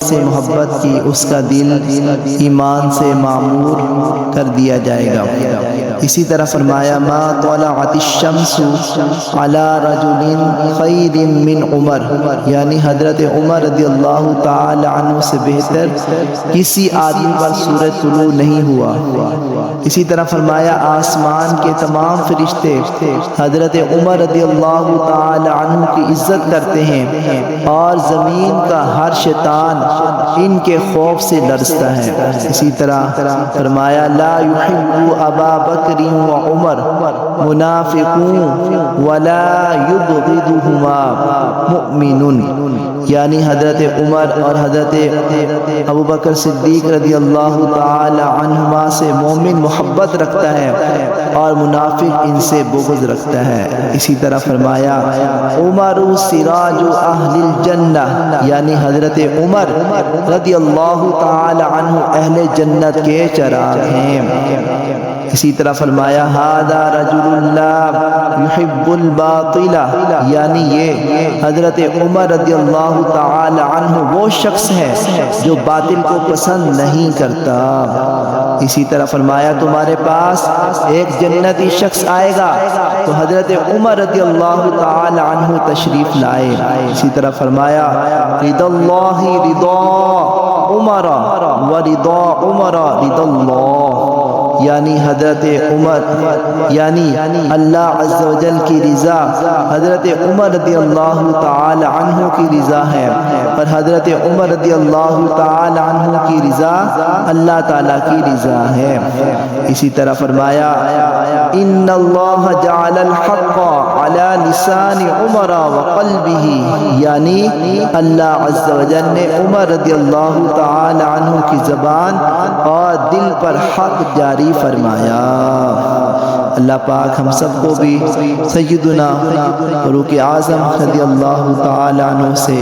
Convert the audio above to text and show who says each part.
Speaker 1: سے محبت کی اس کا دل ایمان سے معمور کر دیا جائے گا۔ اسی طرح فرمایا ما طلعت الشمس علی رجل خیر من عمر، یعنی حضرت عمر رضی اللہ تعالی عنہ سے بہتر کسی آدمی پر سورج طلوع نہیں ہوا۔ اسی طرح فرمایا آسمان کے تمام فرشتے حضرت عمر رضی اللہ تعالی عنہ کی عزت کرتے ہیں اور زمین کا ہر شیطان ان کے خوف سے لرزتا ہے۔ اسی طرح فرمایا لا یحب ابا بکر و عمر منافقون ولا یبغضهما مؤمن، یعنی حضرت عمر اور حضرت ابو بکر صدیق رضی اللہ تعالی عنہما سے مومن محبت رکھتا ہے اور منافق ان سے بغض رکھتا ہے۔ اسی طرح فرمایا عمر سراج اہل الجنہ، یعنی حضرت عمر رضی اللہ تعالی عنہ اہل جنت کے چراغ ہیں۔ اسی طرح فرمایا ھذا رجل لا یحب الباطل، یعنی یہ حضرت عمر رضی اللہ تعالی عنہ وہ شخص ہے جو باطل کو پسند نہیں کرتا۔ اسی طرح فرمایا تمہارے پاس ایک جنتی شخص آئے گا تو حضرت عمر رضی اللہ تعالی عنہ تشریف لائے۔ اسی طرح فرمایا رضا اللہ رضا عمر و رضا عمر رضا اللہ، یعنی حضرت عمر یعنی اللہ عز و جل کی رضا حضرت عمر رضی اللہ تعالی عنہ کی رضا ہے، اور حضرت عمر رضی اللہ تعالی عنہ کی رضا اللہ تعالی کی رضا ہے۔ اسی طرح فرمایا ان اللہ جعل الحق علی لسان عمر وقلبہ، یعنی اللہ عز و جل نے عمر رضی اللہ تعالی عنہ کی زبان اور دل پر حق جاری فرمایا۔ اللہ پاک ہم سب کو بھی سیدنا فاروق اعظم رضی اللہ تعالی عنہ سے